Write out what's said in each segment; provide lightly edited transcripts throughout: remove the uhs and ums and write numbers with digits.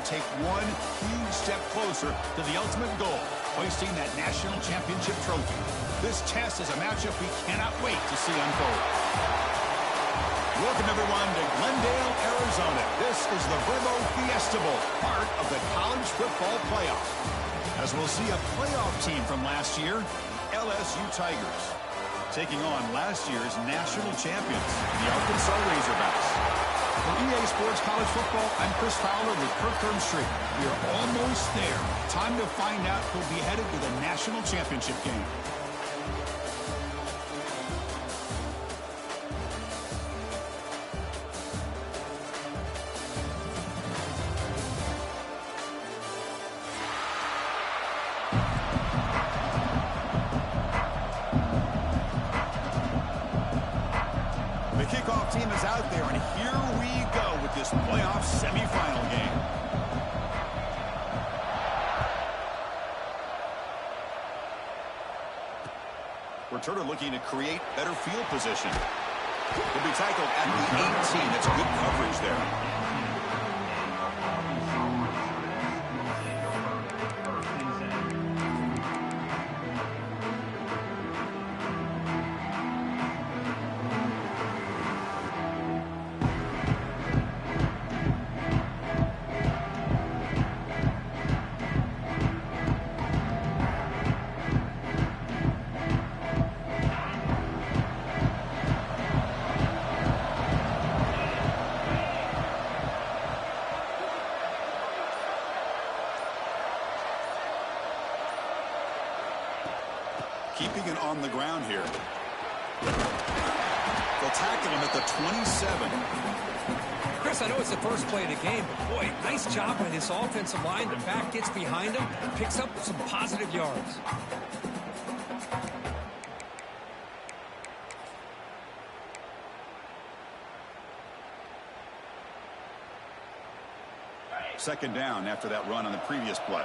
take one huge step closer to the ultimate goal, hoisting that national championship trophy. This test is a matchup we cannot wait to see unfold. Welcome, everyone, to Glendale, Arizona. This is the Verbo Fiesta Bowl, part of the college football playoff. As we'll see a playoff team from last year, LSU Tigers, taking on last year's national champions, the Arkansas Razorbacks. For EA Sports College Football, I'm Chris Fowler with Kirk Street. We are almost there. Time to find out who'll be headed to the national championship game. The kickoff team is out there, and here we go with this playoff semifinal game. Returner looking to create better field position. He'll be tackled at the 18. That's good coverage there. Keeping it on the ground here. They'll tackle him at the 27. Chris, I know it's the first play of the game, but boy, nice job by this offensive line. The back gets behind him, picks up some positive yards. Second down after that run on the previous play.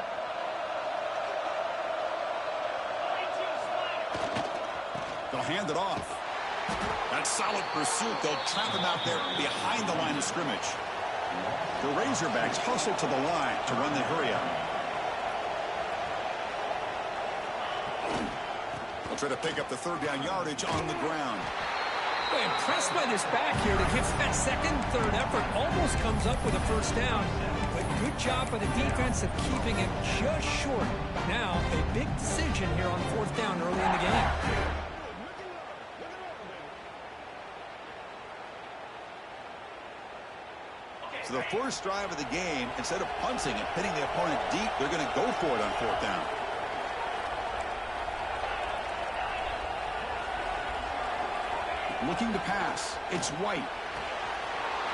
They'll hand it off. That's solid pursuit. They'll trap him out there behind the line of scrimmage. The Razorbacks hustle to the line to run the hurry out. They'll try to pick up the third down yardage on the ground. Boy, impressed by this back here that gets that second, third effort. Almost comes up with a first down. But good job by the defense of keeping it just short. Now, a big decision here on fourth down early in the game. So the first drive of the game, instead of punting and pinning the opponent deep, they're going to go for it on fourth down. Looking to pass. It's White.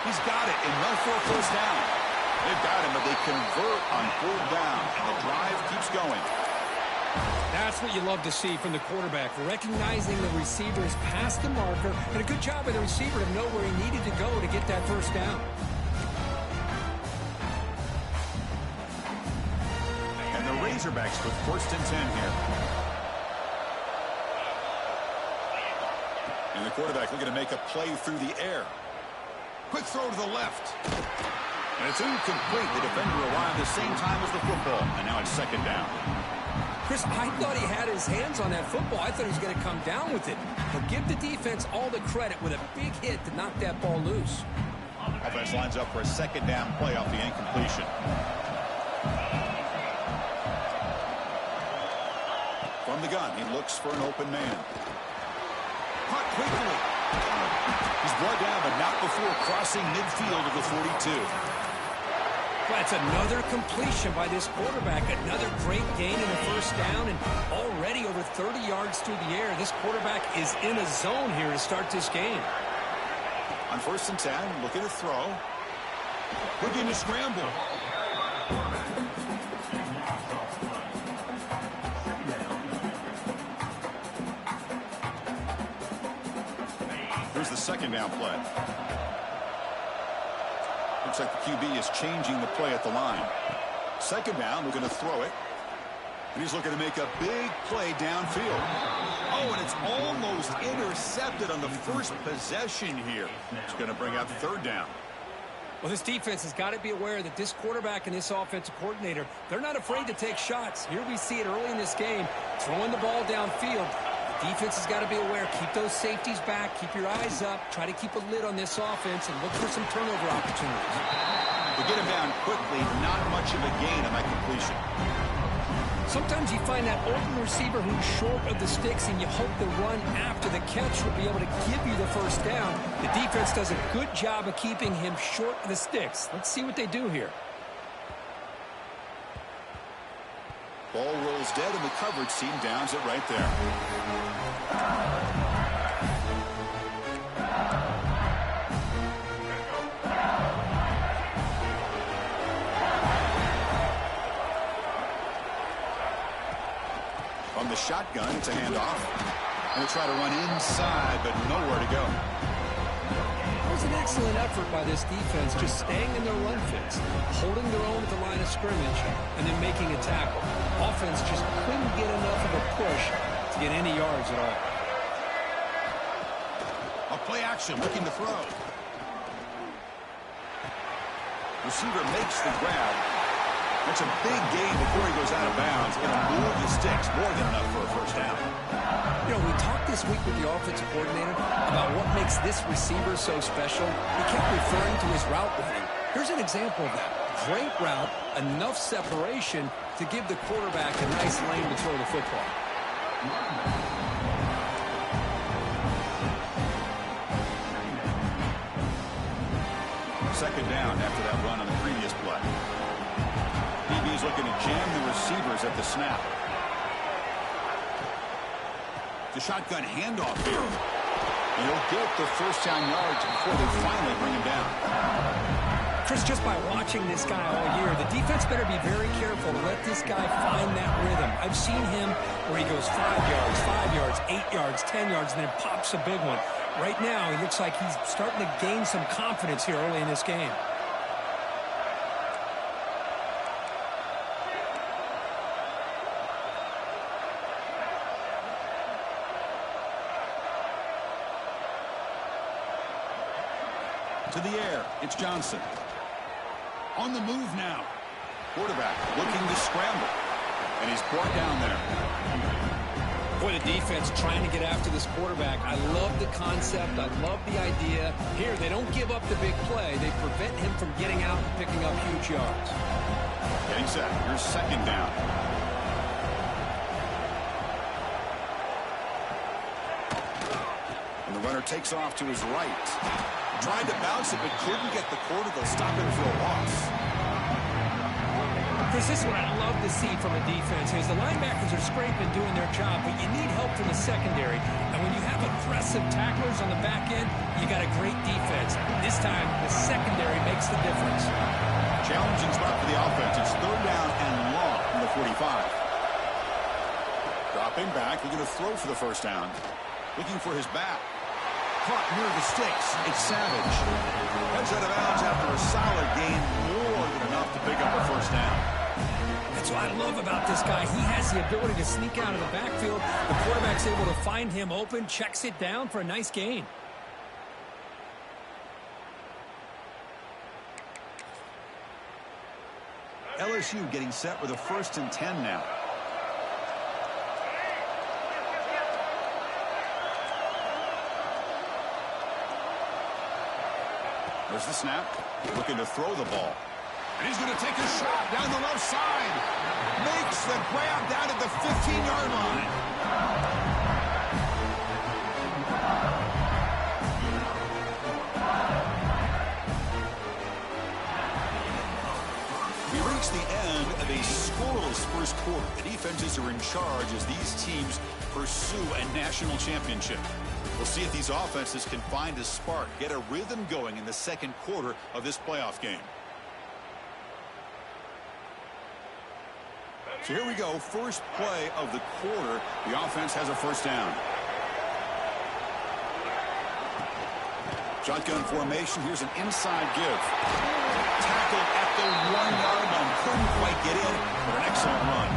He's got it, enough for a first down. They've got him, but they convert on fourth down. And the drive keeps going. That's what you love to see from the quarterback, recognizing the receiver is past the marker, and a good job by the receiver to know where he needed to go to get that first down. And the Razorbacks with first and 10 here. And the quarterback looking to make a play through the air. Quick throw to the left. And it's incomplete. The defender arrived the same time as the football. And now it's second down. Chris, I thought he had his hands on that football. I thought he was going to come down with it. But give the defense all the credit with a big hit to knock that ball loose. Offense lines up for a second down play off the incompletion. From the gun, he looks for an open man. Caught quickly. He's brought down, but not before crossing midfield of the 42. That's another completion by this quarterback. Another great gain in the first down, and already over 30 yards through the air. This quarterback is in a zone here to start this game. On first and 10, looking to throw. Looking to scramble. Here's the second down play. Looks like the QB is changing the play at the line. Second down, looking to throw it. And he's looking to make a big play downfield. Oh, and it's almost intercepted on the first possession here. It's going to bring up third down. Well, this defense has got to be aware that this quarterback and this offensive coordinator, they're not afraid to take shots. Here we see it early in this game, throwing the ball downfield. The defense has got to be aware. Keep those safeties back. Keep your eyes up. Try to keep a lid on this offense and look for some turnover opportunities. To get him down quickly, not much of a gain on that completion. Sometimes you find that open receiver who's short of the sticks, and you hope the run after the catch will be able to give you the first down. The defense does a good job of keeping him short of the sticks. Let's see what they do here. Ball rolls dead, and the coverage team downs it right there. From the shotgun, it's a handoff. Going to try to run inside, but nowhere to go. That was an excellent effort by this defense, just staying in their run fits, holding their own at the line of scrimmage, and then making a tackle. Offense just couldn't get enough of a push to get any yards at all. A play action, looking to throw. Receiver makes the grab. That's a big gain before he goes out of bounds. It'll move the sticks, more than enough for a first down. You know, we talked this week with the offensive coordinator about what makes this receiver so special. He kept referring to his route running. Here's an example of that. Great route, enough separation to give the quarterback a nice lane to throw the football. Second down after that run on the previous play. DB's looking to jam the receivers at the snap. The shotgun handoff here. And he'll get the first down yards before they finally bring him down. Chris, just by watching this guy all year, the defense better be very careful to let this guy find that rhythm. I've seen him where he goes 5 yards, 8 yards, 10 yards, and then pops a big one. Right now, he looks like he's starting to gain some confidence here early in this game. To the air, it's Johnson. On the move now. Quarterback looking to scramble. And he's brought down there. Boy, the defense trying to get after this quarterback. I love the concept. I love the idea. Here, they don't give up the big play. They prevent him from getting out and picking up huge yards. Getting set. Here's second down. And the runner takes off to his right. Tried to bounce it, but couldn't get the quarter. They'll stop him for a loss. Chris, this is what I love to see from a defense is the linebackers are scraping, doing their job, but you need help from the secondary. And when you have aggressive tacklers on the back end, you got a great defense. This time, the secondary makes the difference. Challenging spot for the offense. It's third down and long from the 45. Dropping back, looking to throw for the first down. Looking for his back. Caught near the sticks. It's Savage. Heads out of bounds after a solid gain, more than enough to pick up a first down. That's what I love about this guy. He has the ability to sneak out of the backfield. The quarterback's able to find him open, checks it down for a nice gain. LSU getting set with a 1st and 10 now. There's the snap. Looking to throw the ball. And he's going to take a shot down the left side. Makes the grab down at the 15-yard line. We reach the end of a scoreless first quarter. The defenses are in charge as these teams pursue a national championship. We'll see if these offenses can find a spark, get a rhythm going in the second quarter of this playoff game. So here we go, first play of the quarter. The offense has a first down. Shotgun formation, here's an inside give. Tackled at the 1-yard line, couldn't quite get in, but an excellent run.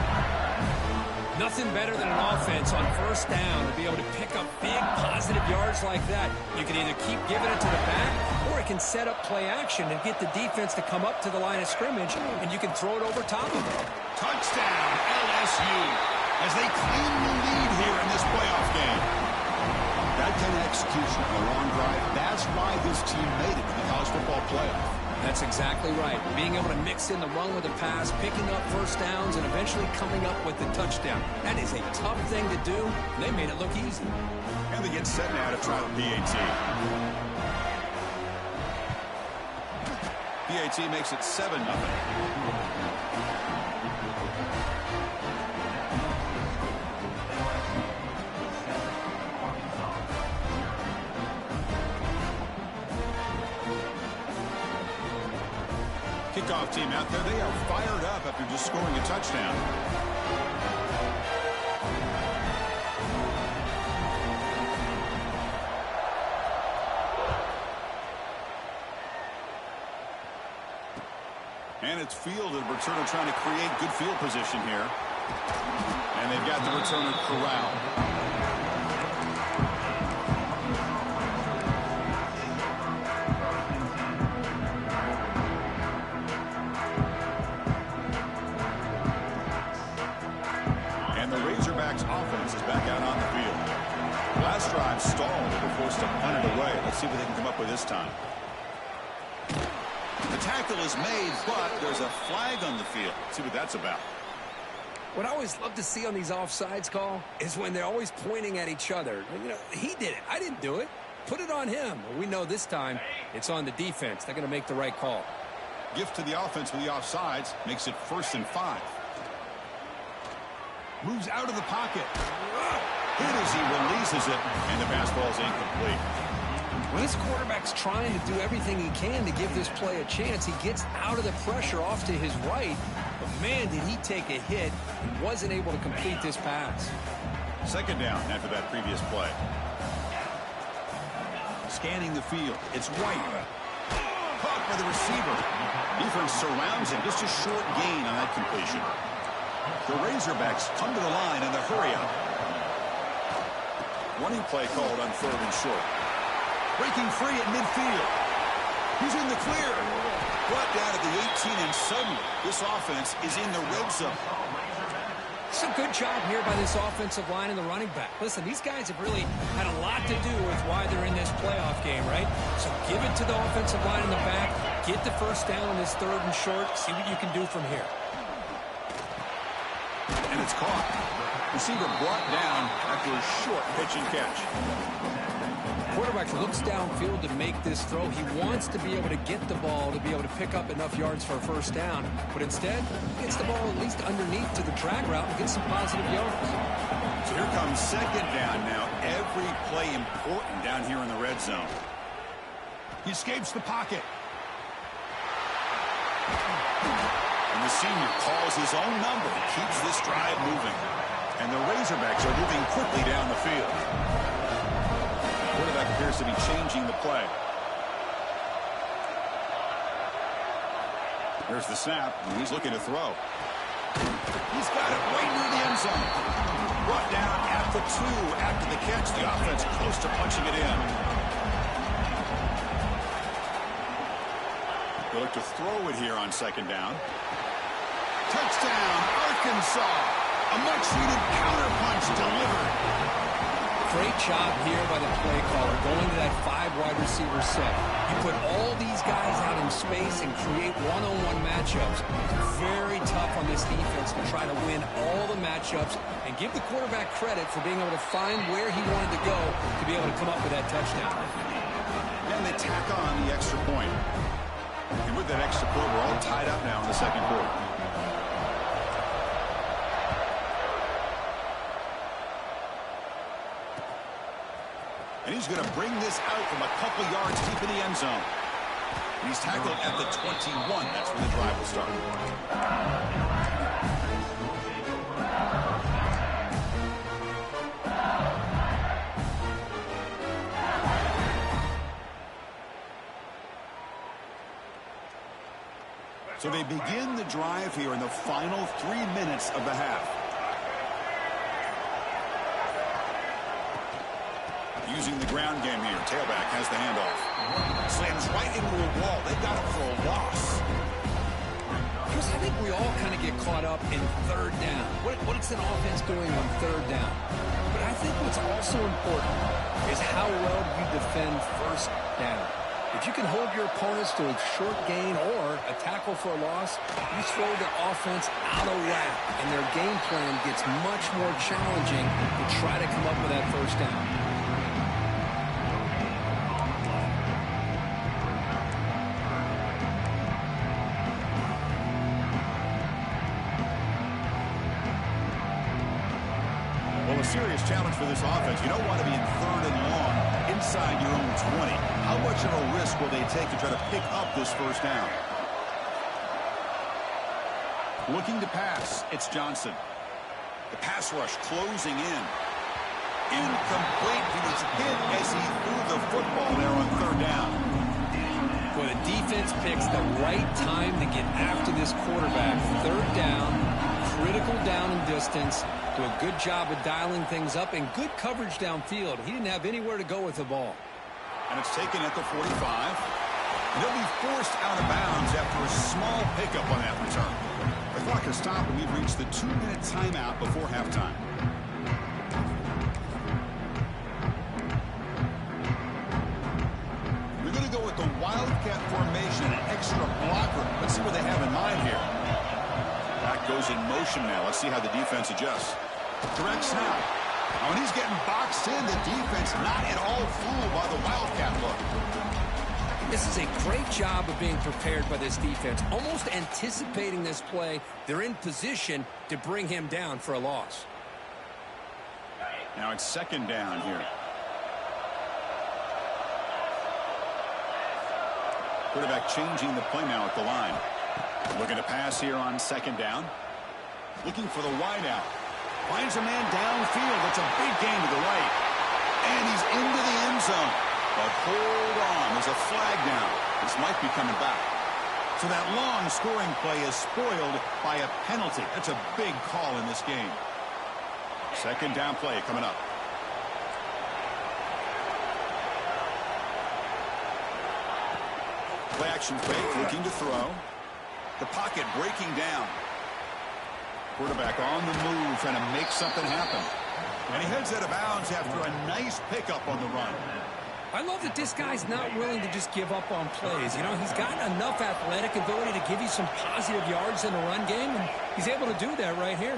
Nothing better than an offense on first down to be able to pick up big positive yards like that, you can either keep giving it to the back, or it can set up play action and get the defense to come up to the line of scrimmage, and you can throw it over top of them. Touchdown, LSU, as they claim the lead here in this playoff game. That kind of execution on a long drive, that's why this team made it to the college football playoff. That's exactly right. Being able to mix in the run with the pass, picking up first downs, and eventually coming up with the touchdown. That is a tough thing to do, and they made it look easy. And they get set now to try the PAT. PAT makes it 7-0. Kickoff team out there. They are fired up after just scoring a touchdown. And it's fielded. Returner trying to create good field position here. And they've got the returner corralled. Offense is back out on the field. Last drive stalled. They were forced to punt it away. Let's see what they can come up with this time. The tackle is made, but there's a flag on the field. Let's see what that's about. What I always love to see on these offsides call is when they're always pointing at each other. You know, he did it. I didn't do it. Put it on him. Well, we know this time it's on the defense. They're going to make the right call. Gift to the offense with the offsides. Makes it 1st and 5. Moves out of the pocket. Hit as he releases it, and the pass ball is incomplete. When his quarterback's trying to do everything he can to give this play a chance, he gets out of the pressure off to his right. But, man, did he take a hit and wasn't able to complete this pass. 2nd down after that previous play. Scanning the field. It's White. Caught by the receiver. Defense surrounds him. Just a short gain on that completion. The Razorbacks come to the line in the hurry-up. Running play called on 3rd and short. Breaking free at midfield. He's in the clear. Brought down at the 18, and suddenly this offense is in the red zone. It's a good job here by this offensive line and the running back. Listen, these guys have really had a lot to do with why they're in this playoff game, right? So give it to the offensive line in the back. Get the first down on this 3rd and short. See what you can do from here. And it's caught. Receiver brought down after a short pitch and catch. Quarterback looks downfield to make this throw. He wants to be able to get the ball to be able to pick up enough yards for a first down. But instead, he gets the ball at least underneath to the drag route and gets some positive yards. So here comes 2nd down now. Every play important down here in the red zone. He escapes the pocket. And the senior calls his own number and keeps this drive moving. And the Razorbacks are moving quickly down the field. Quarterback appears to be changing the play. There's the snap, and he's looking to throw. He's got it right near the end zone. Brought down at the 2 after the catch. The offense close to punching it in. They look to throw it here on 2nd down. Touchdown, Arkansas. A much-needed counterpunch delivered. Great job here by the play caller going to that 5 wide receiver set. You put all these guys out in space and create one-on-one matchups. Very tough on this defense to try to win all the matchups and give the quarterback credit for being able to find where he wanted to go to be able to come up with that touchdown. And they tack on the extra point. And with that extra point, we're all tied up now in the 2nd quarter. And he's going to bring this out from a couple yards deep in the end zone. And he's tackled at the 21. That's where the drive will start. So they begin the drive here in the final 3 minutes of the half. Using the ground game here. Tailback has the handoff. Slams right into a wall. They got him for a loss. Chris, I think we all kind of get caught up in third down. What's an offense doing on third down? But I think what's also important is how well you defend first down. If you can hold your opponents to a short gain or a tackle for a loss, you throw the offense out of whack, and their game plan gets much more challenging to try to come up with that first down. Well, a serious challenge for this offense. You don't want to be in third and long inside your own 20. How much of a risk will they take to try to pick up this first down? Looking to pass, it's Johnson. The pass rush closing in. Incomplete. He was hit as he threw the football there on third down. Well, the defense picks the right time to get after this quarterback. Third down, critical down and distance. Do a good job of dialing things up and good coverage downfield. He didn't have anywhere to go with the ball. And it's taken at the 45. And they'll be forced out of bounds after a small pickup on that return. The clock has stopped, and we've reached the 2-minute timeout before halftime. We're going to go with the Wildcat formation, an extra blocker. Let's see what they have in mind here. Back goes in motion now. Let's see how the defense adjusts. Direct snap. Now, when he's getting boxed in, the defense not at all fooled by the Wildcat look. This is a great job of being prepared by this defense. Almost anticipating this play, they're in position to bring him down for a loss. Now it's second down here. Quarterback changing the play now at the line. Looking to pass here on second down. Looking for the wideout. Finds a man downfield. It's a big gain to the right. And he's into the end zone. But hold on. There's a flag down. This might be coming back. So that long scoring play is spoiled by a penalty. That's a big call in this game. Second down play coming up. Play action fake. Looking to throw. The pocket breaking down. Quarterback on the move, trying to make something happen. And he heads out of bounds after a nice pickup on the run. I love that this guy's not willing to just give up on plays. You know, he's got enough athletic ability to give you some positive yards in the run game, and he's able to do that right here.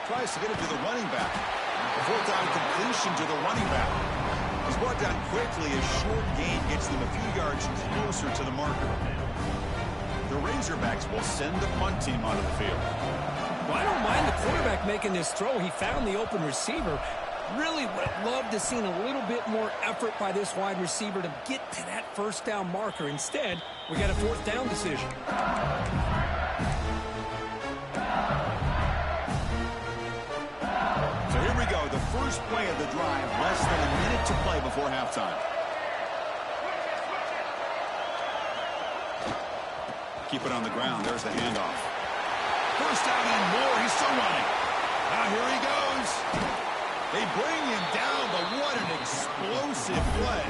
Tries to get it to the running back. A fourth down completion to the running back. He's brought down quickly. A short gain gets them a few yards closer to the marker. The Razorbacks will send the punt team onto the field. Well, I don't mind the quarterback making this throw. He found the open receiver. Really would have loved to have seen a little bit more effort by this wide receiver to get to that first down marker. Instead, we got a fourth down decision. So here we go. The first play of the drive. Less than a minute to play before halftime. Keep it on the ground. There's the handoff. First down and more. He's still running. Now here he goes. They bring him down, but what an explosive play.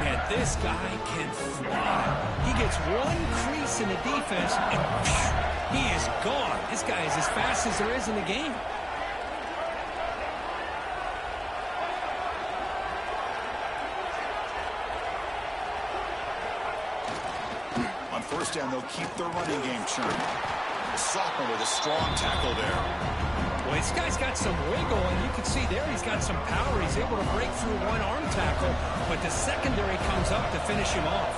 Man, this guy can fly. He gets one crease in the defense, and he is gone. This guy is as fast as there is in the game. On first down, they'll keep their running game churning. Sophomore with a strong tackle there. Well, this guy's got some wiggle, and you can see there he's got some power. He's able to break through one arm tackle, but the secondary comes up to finish him off.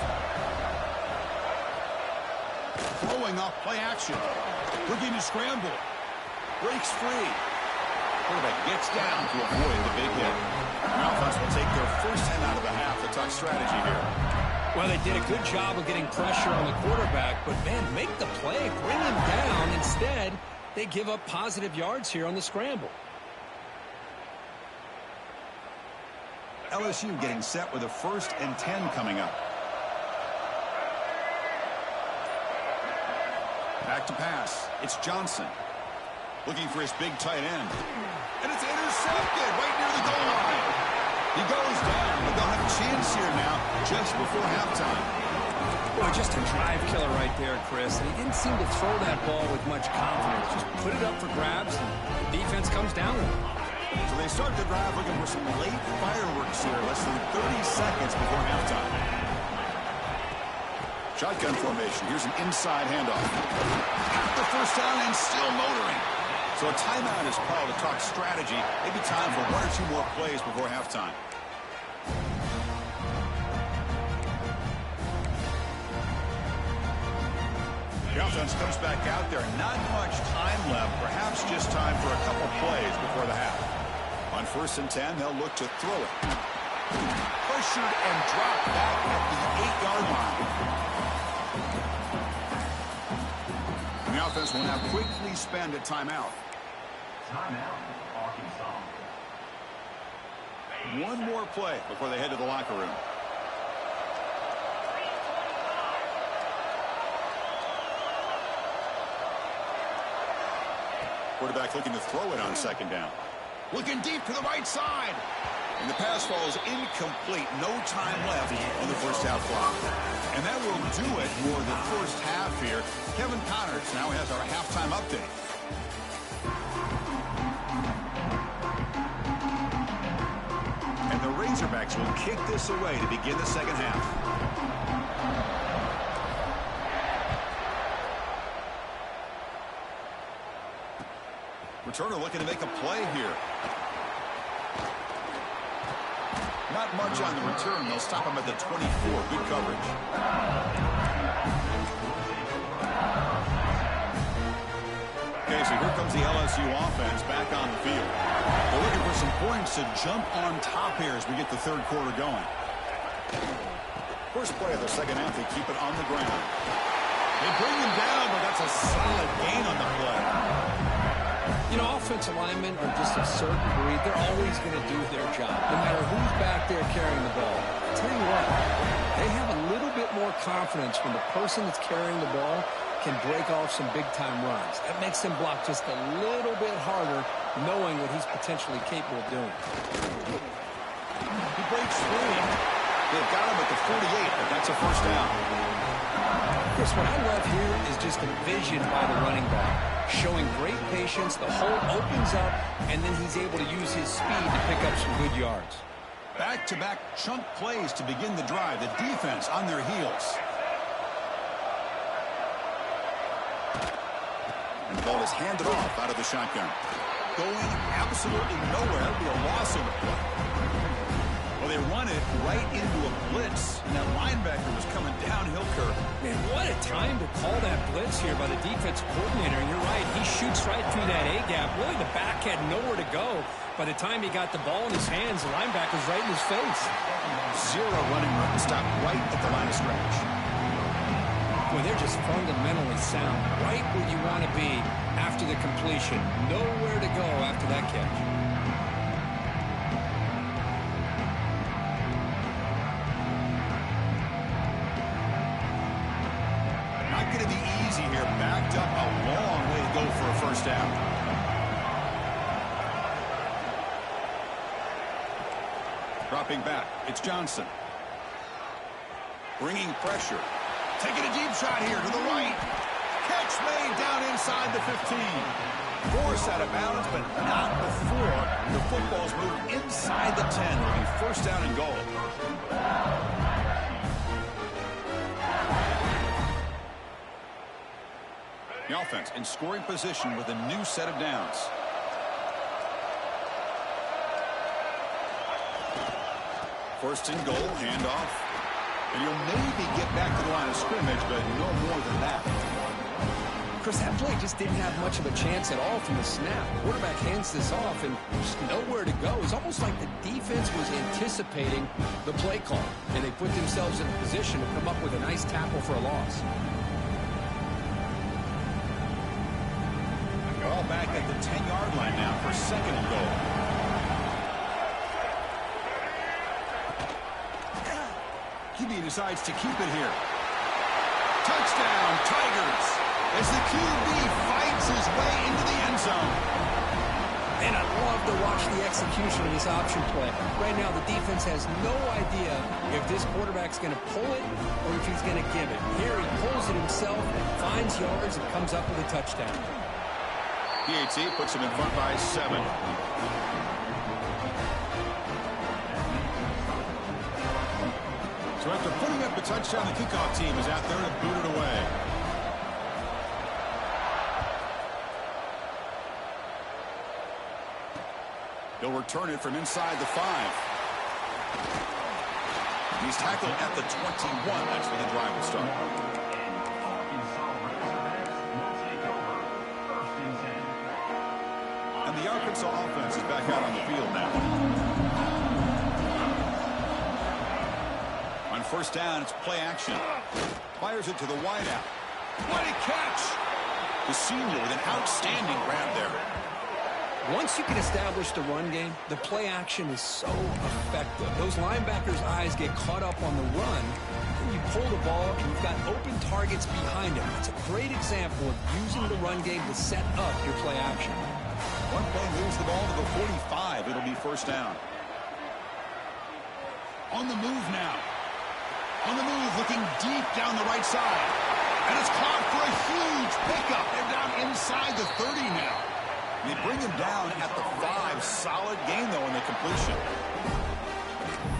Throwing off play action. Looking to scramble. Breaks free. Quarterback gets down to avoid the big hit. Malphus will take their first 10 out of the half. The touch strategy here. Well, they did a good job of getting pressure on the quarterback, but, man, make the play. Bring him down. Instead, they give up positive yards here on the scramble. LSU getting set with a 1st and 10 coming up. Back to pass. It's Johnson. Looking for his big tight end. And it's intercepted right near the goal line. He goes down, but they'll have a chance here now just before halftime. Boy, just a drive killer right there, Chris. And he didn't seem to throw that ball with much confidence. Just put it up for grabs, and the defense comes down with it. So they start the drive looking for some late fireworks here, less than 30 seconds before halftime. Shotgun formation. Here's an inside handoff. Got the first down and still motoring. So a timeout is called to talk strategy. Maybe time for one or two more plays before halftime. The offense comes back out there. Not much time left. Perhaps just time for a couple plays before the half. On 1st and 10, they'll look to throw it. Pressured and dropped back at the 8-yard line. And the offense will now quickly spend a timeout. Timeout, Arkansas. One more play before they head to the locker room. Quarterback looking to throw it on 2nd down. Looking deep to the right side. And the pass falls incomplete. No time left on the first half clock. And that will do it for the first half here. Kevin Connors now has our halftime update. And the Razorbacks will kick this away to begin the second half. Returner looking to make a play here. Not much on the return. They'll stop him at the 24. Good coverage. Okay, so here comes the LSU offense back on the field. They're looking for some points to jump on top here as we get the third quarter going. First play of the second half, they keep it on the ground. They bring him down, but that's a solid gain on the play. You know, offensive linemen are just a certain breed. They're always going to do their job, no matter who's back there carrying the ball. I'll tell you what, they have a little bit more confidence when the person that's carrying the ball can break off some big-time runs. That makes them block just a little bit harder, knowing what he's potentially capable of doing. He breaks through. They've got him at the 48, but that's a first down. Chris, what I love here is just the vision by the running back. Showing great patience, the hole opens up, and then he's able to use his speed to pick up some good yards. Back-to-back chunk plays to begin the drive. The defense on their heels. And the ball is handed off out of the shotgun. Going absolutely nowhere. It'll be a loss on the play. Well, they run it right into a blitz, and that linebacker was coming downhill curve. Man, what a time to call that blitz here by the defensive coordinator. And you're right, he shoots right through that A-gap. Really, the back had nowhere to go. By the time he got the ball in his hands, the linebacker's right in his face. Zero running room. Stop right at the line of scrimmage. Boy, they're just fundamentally sound. Right where you want to be after the completion. Nowhere to go after that catch. Going to be easy here. Backed up a long way to go for a first down. Dropping back. It's Johnson. Bringing pressure. Taking a deep shot here to the right. Catch made down inside the 15. Forced out of bounds, but not before the football's moved inside the 10. It'll be first down and goal. The offense in scoring position with a new set of downs. First and goal, handoff. And you'll maybe get back to the line of scrimmage, but no more than that. Chris, that play just didn't have much of a chance at all from the snap. The quarterback hands this off and just nowhere to go. It's almost like the defense was anticipating the play call, and they put themselves in a position to come up with a nice tackle for a loss. All back at the 10-yard line now for second and goal. QB decides to keep it here. Touchdown, Tigers, as the QB fights his way into the end zone. And I love to watch the execution of this option play. Right now, the defense has no idea if this quarterback's going to pull it or if he's going to give it. Here, he pulls it himself, finds yards, and comes up with a touchdown. PAT puts him in front by 7. So after putting up a touchdown, the kickoff team is out there to boot it away. He'll return it from inside the 5. He's tackled at the 21. That's where the drive will start. And the Arkansas offense is back out on the field now. On first down, it's play action. Fires it to the wideout. What a catch! The senior with an outstanding grab there. Once you can establish the run game, the play action is so effective. Those linebackers' eyes get caught up on the run, and you pull the ball, and you've got open targets behind him. It's a great example of using the run game to set up your play action. One play moves the ball to the 45. It'll be first down. On the move now. On the move, looking deep down the right side. And it's caught for a huge pickup. They're down inside the 30 now. They bring him down at the 5. Solid gain, though, in the completion.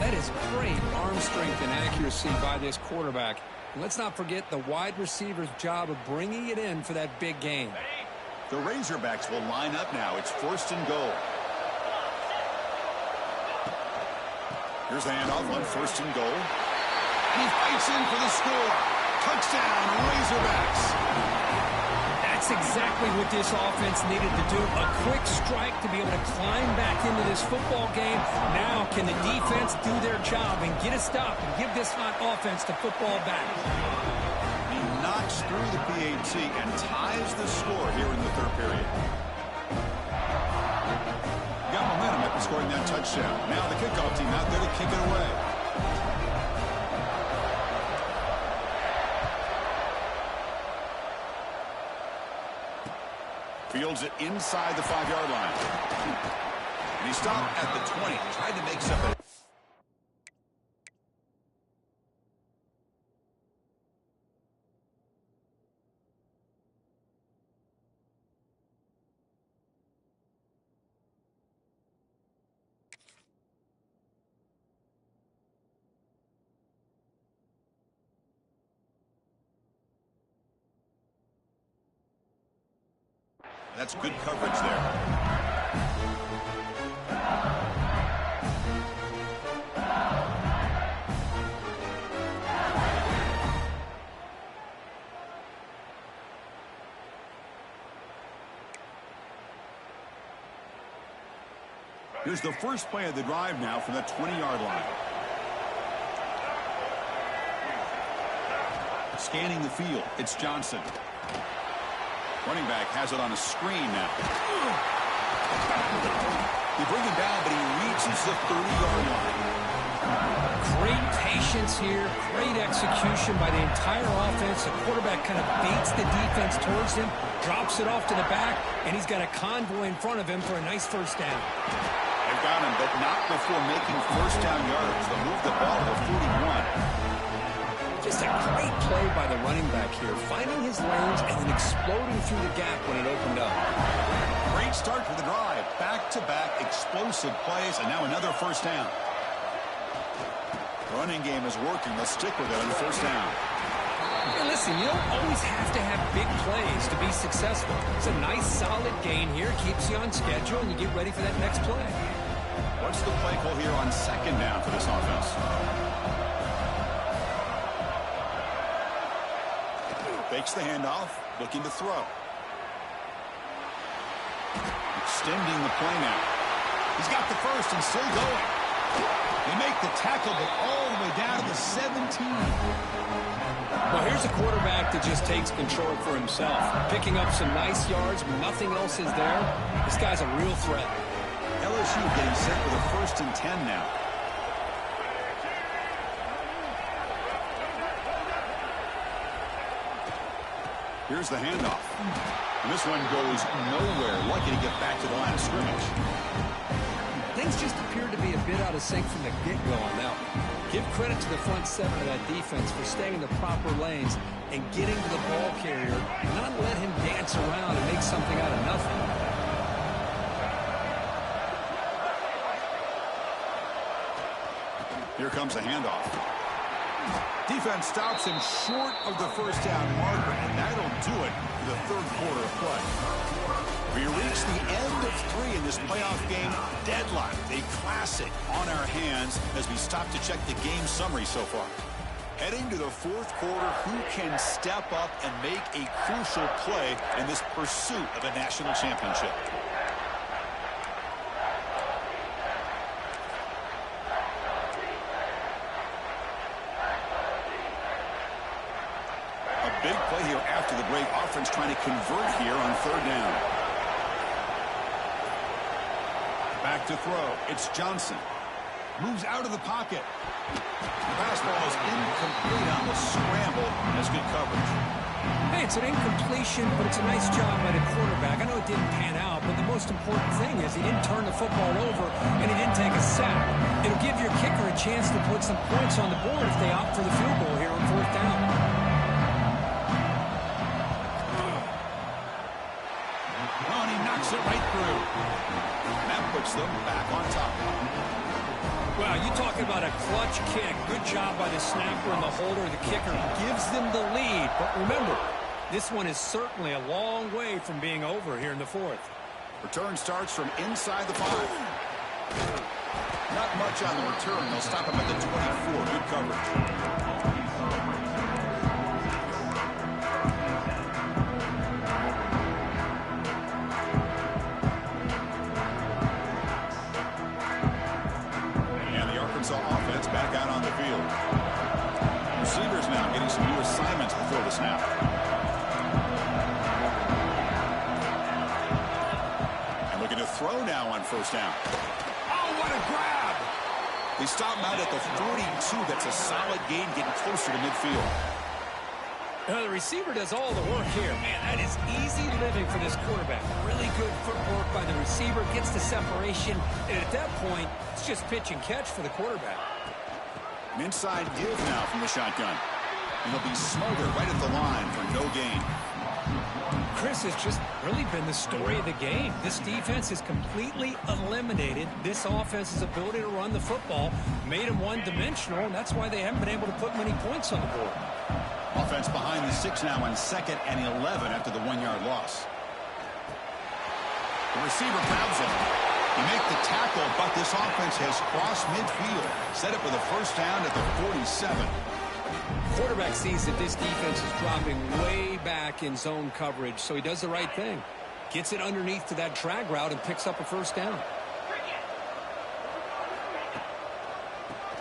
That is great arm strength and accuracy by this quarterback. And let's not forget the wide receiver's job of bringing it in for that big gain. The Razorbacks will line up now. It's first and goal. Here's the handoff on first and goal. And he fights in for the score. Touchdown, Razorbacks. That's exactly what this offense needed to do. A quick strike to be able to climb back into this football game. Now can the defense do their job and get a stop and give this hot offense the football back? He knocks through the PAT and ties the score here in the third period. Got momentum after scoring that touchdown. Now the kickoff team out there to kick it away. Fields it inside the 5-yard line. And he stopped at the 20. Tried to make something. That's good coverage there. Here's the first play of the drive now from the 20-yard line. Scanning the field, it's Johnson. Running back has it on a screen now. They bring him down, but he reaches the 30-yard line. Great patience here, great execution by the entire offense. The quarterback kind of baits the defense towards him, drops it off to the back, and he's got a convoy in front of him for a nice first down. They've got him, but not before making first down yards. They'll move the ball to 41. Just a great play by the running back here, finding his lanes and then exploding through the gap when it opened up. Great start to the drive. Back-to-back explosive plays, and now another first down. The running game is working. They'll stick with it on the first down. And listen, you don't always have to have big plays to be successful. It's a nice, solid gain here. Keeps you on schedule, and you get ready for that next play. What's the play call here on second down for this offense? Fakes the handoff, looking to throw. Extending the play now. He's got the first and still going. They make the tackle, but all the way down to the 17. Well, here's a quarterback that just takes control for himself. Picking up some nice yards when nothing else is there. This guy's a real threat. LSU getting set with a first and 10 now. Here's the handoff. And this one goes nowhere. Lucky to get back to the line of scrimmage. Things just appeared to be a bit out of sync from the get-go on that one. Give credit to the front seven of that defense for staying in the proper lanes and getting to the ball carrier, not let him dance around and make something out of nothing. Here comes the handoff. Defense stops him short of the first down marker, and that'll do it for the third quarter of play. We reach the end of 3 in this playoff game. Deadlock, a classic on our hands as we stop to check the game summary so far. Heading to the fourth quarter, who can step up and make a crucial play in this pursuit of a national championship? A big play here after the break. Offense trying to convert here on third down. Back to throw. It's Johnson. Moves out of the pocket. The pass ball is incomplete on the scramble. That's good coverage. Hey, it's an incompletion, but it's a nice job by the quarterback. I know it didn't pan out, but the most important thing is he didn't turn the football over and he didn't take a sack. It'll give your kicker a chance to put some points on the board if they opt for the field goal here on fourth down. Oh, and he knocks it right through. And that puts them back on top. Wow, you talking about a clutch kick. Good job by the snapper and the holder. The kicker gives them the lead. But remember, this one is certainly a long way from being over here in the fourth. Return starts from inside the 5. Not much on the return. They'll stop him at the 24. Good coverage. Offense back out on the field. Receivers now getting some new assignments before the snap. And looking to throw now on first down. Oh, what a grab! They stop him out at the 42. That's a solid gain, getting closer to midfield. The receiver does all the work here. Man, that is easy living for this quarterback. Really good footwork by the receiver. Gets the separation. And at that point, it's just pitch and catch for the quarterback. An inside give now from the shotgun. And he'll be smothered right at the line for no gain. Chris, has just really been the story of the game. This defense has completely eliminated this offense's ability to run the football. Made them one-dimensional, and that's why they haven't been able to put many points on the board. Offense behind the 6 now on 2nd and 11 after the 1-yard loss. The receiver grabs him. You make the tackle, but this offense has crossed midfield. Set up with a first down at the 47. Quarterback sees that this defense is dropping way back in zone coverage, so he does the right thing. Gets it underneath to that drag route and picks up a first down.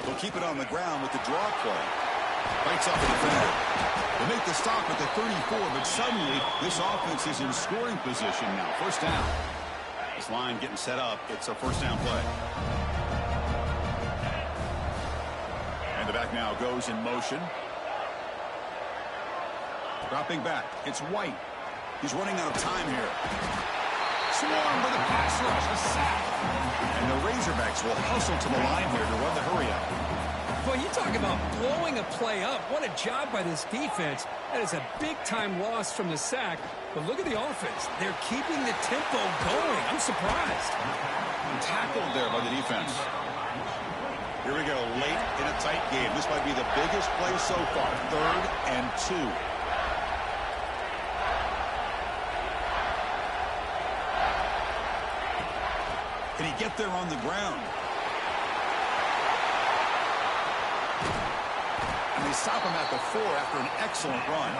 They'll keep it on the ground with the draw play. Bites off the defender. They make the stop at the 34, but suddenly this offense is in scoring position now. First down. This line getting set up. It's a first down play. And the back now goes in motion. Dropping back. It's White. He's running out of time here. Swarm with a pass rush. A sack. And the Razorbacks will hustle to the line here to run the hurry up. Boy, you talk about blowing a play up. What a job by this defense. That is a big-time loss from the sack. But look at the offense. They're keeping the tempo going. I'm surprised. Tackled there by the defense. Here we go, late in a tight game. This might be the biggest play so far. 3rd and 2. Can he get there on the ground? And they stop him at the 4 after an excellent run.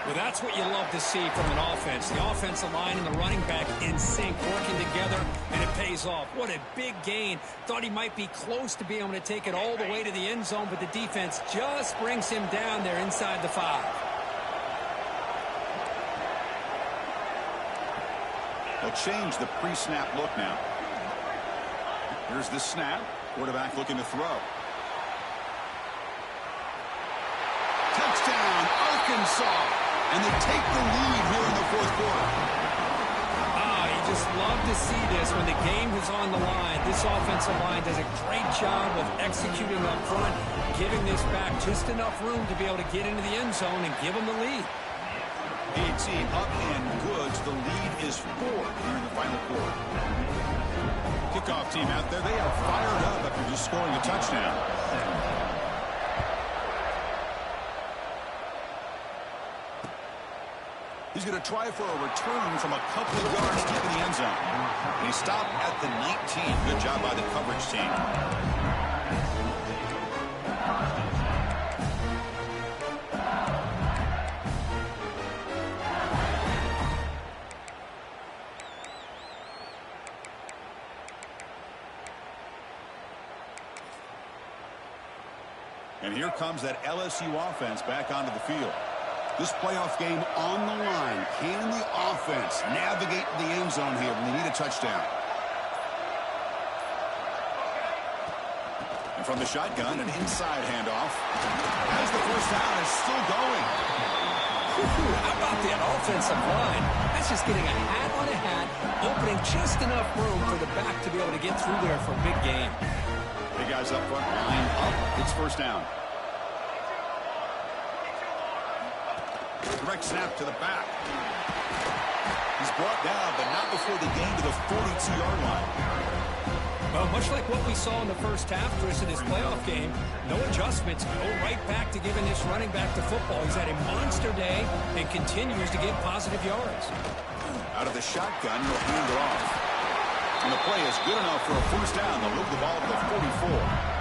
Well, that's what you love to see from an offense. The offensive line and the running back in sync, working together, and it pays off. What a big gain. Thought he might be close to being able to take it all the way to the end zone, but the defense just brings him down there inside the 5. They'll change the pre-snap look now. Here's the snap. Quarterback looking to throw. Touchdown, Arkansas. And they take the lead here in the fourth quarter. You just love to see this when the game is on the line. This offensive line does a great job of executing up front, giving this back just enough room to be able to get into the end zone and give them the lead. AT up and good. The lead is 4 here in the final quarter. Kickoff team out there. They are fired up after just scoring a touchdown. He's going to try for a return from a couple of yards deep in the end zone. And he stopped at the 19. Good job by the coverage team. And here comes that LSU offense back onto the field. This playoff game on the line. Can the offense navigate the end zone here when they need a touchdown? And from the shotgun, an inside handoff. As the first down is still going. How about that offensive line? That's just getting a hat on a hat, opening just enough room for the back to be able to get through there for a big game. Big guys up front, line up. It's first down. Direct snap to the back. He's brought down, but not before the gain to the 42-yard line. Well, much like what we saw in the first half, Chris, in this playoff game, no adjustments, go right back to giving this running back to football. He's had a monster day and continues to get positive yards. Out of the shotgun, he'll hand it off. And the play is good enough for a first down. They'll move the ball to the 44.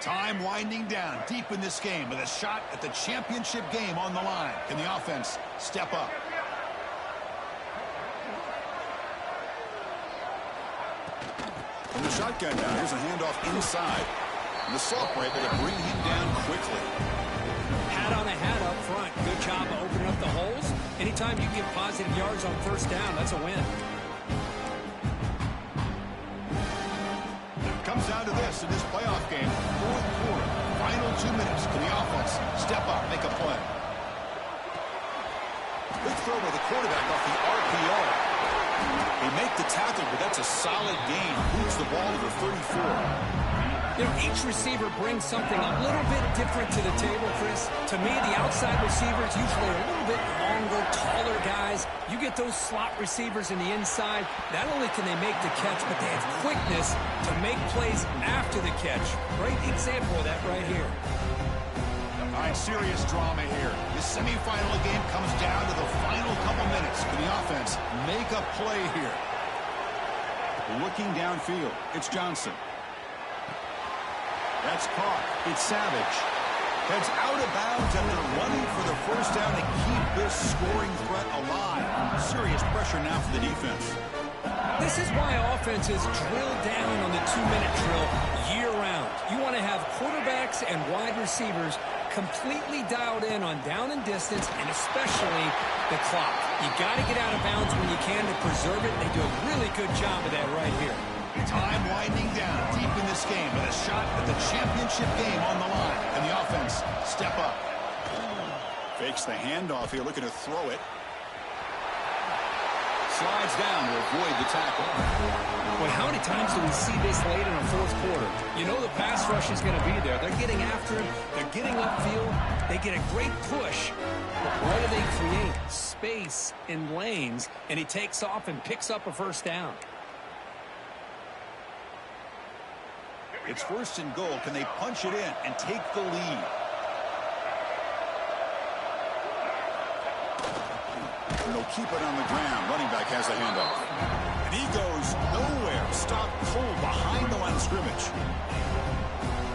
Time winding down deep in this game with a shot at the championship game on the line. Can the offense step up? From the shotgun down, here's a handoff inside. And the Salk were able to bring him down quickly. Hat on a hat up front. Good job of opening up the holes. Anytime you get positive yards on first down, that's a win. Comes down to this in this playoff game. Fourth quarter, final 2 minutes. Can the offense step up, make a play? Good throw by the quarterback off the RPO. They make the tackle, but that's a solid gain. Boots the ball to the 34. You know, each receiver brings something a little bit different to the table, Chris. To me, the outside receivers usually are a little bit longer, taller guys. You get those slot receivers in the inside. Not only can they make the catch, but they have quickness to make plays after the catch. Great example of that right here. All right, serious drama here. The semifinal game comes down to the final couple minutes. Can the offense make a play here? Looking downfield, it's Johnson. That's caught. It's Savage. Heads out of bounds and they're running for the first down to keep this scoring threat alive. Serious pressure now for the defense. This is why offenses drill down on the 2-minute drill year-round. You want to have quarterbacks and wide receivers completely dialed in on down and distance, and especially the clock. You got to get out of bounds when you can to preserve it. They do a really good job of that right here. Time winding down deep in this game with a shot at the championship game on the line. And the offense step up. Fakes the handoff here, looking to throw it. Slides down to avoid the tackle. Boy, how many times do we see this late in the fourth quarter? You know the pass rush is going to be there. They're getting after him. They're getting upfield. They get a great push. But what do they create? Space in lanes. And he takes off and picks up a first down. It's first and goal. Can they punch it in and take the lead? And they'll keep it on the ground. Running back has the handoff. And he goes nowhere. Stopped cold behind the line of scrimmage.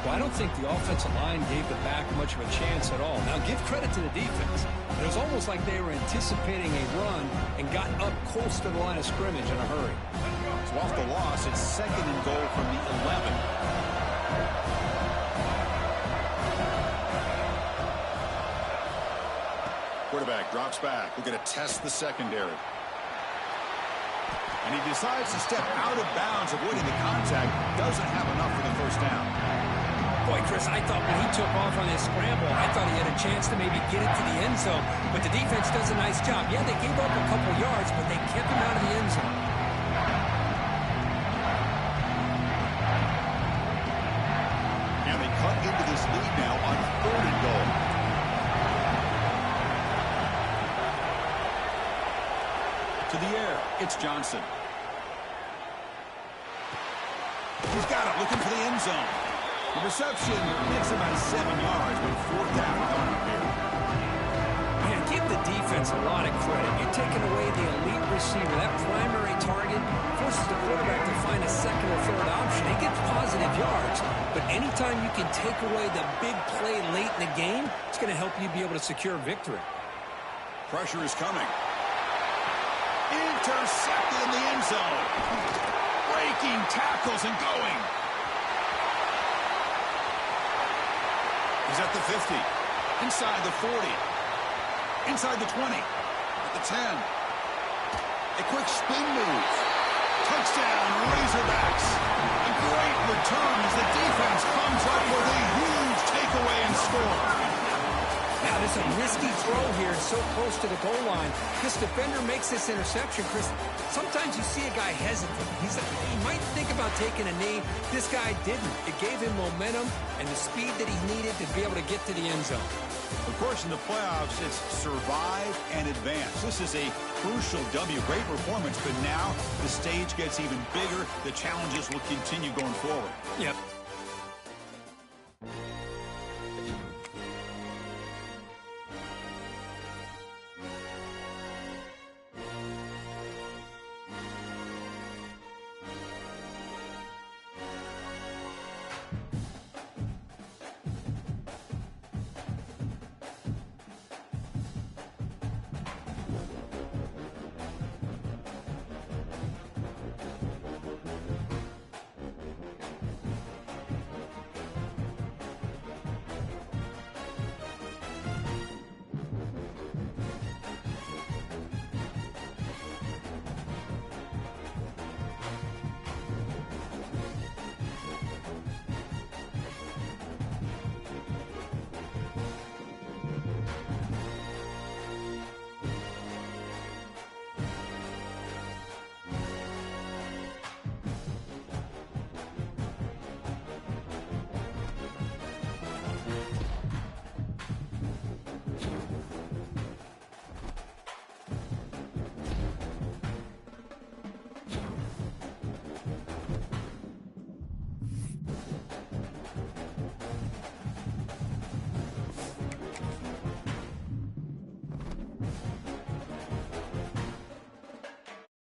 Well, I don't think the offensive line gave the back much of a chance at all. Now, give credit to the defense. It was almost like they were anticipating a run and got up close to the line of scrimmage in a hurry. So off the loss, it's second and goal from the 11. Quarterback drops back. We're going to test the secondary. And he decides to step out of bounds, avoiding the contact. Doesn't have enough for the first down. Boy, Chris, I thought when he took off on his scramble, I thought he had a chance to maybe get it to the end zone. But the defense does a nice job. Yeah, they gave up a couple yards, but they kept him out of the end zone. And they cut into this lead now on 3rd and goal. To the air, it's Johnson. He's got it, looking for the end zone. The reception makes about 7 yards, but 4th down coming up here. Man, give the defense a lot of credit. You're taking away the elite receiver. That primary target forces the quarterback to find a second or third option. He gets positive yards, but anytime you can take away the big play late in the game, it's going to help you be able to secure victory. Pressure is coming. Intercepted in the end zone. Breaking tackles and going. He's at the 50. Inside the 40. Inside the 20. At the 10. A quick spin move. Touchdown, Razorbacks. A great return as the defense comes up with a huge takeaway and score. Now, there's a risky throw here so close to the goal line. This defender makes this interception, Chris. Sometimes you see a guy hesitant. He might think about taking a knee. This guy didn't. It gave him momentum and the speed that he needed to be able to get to the end zone. Of course, in the playoffs, it's survive and advance. This is a crucial W. Great performance, but now the stage gets even bigger. The challenges will continue going forward. Yep.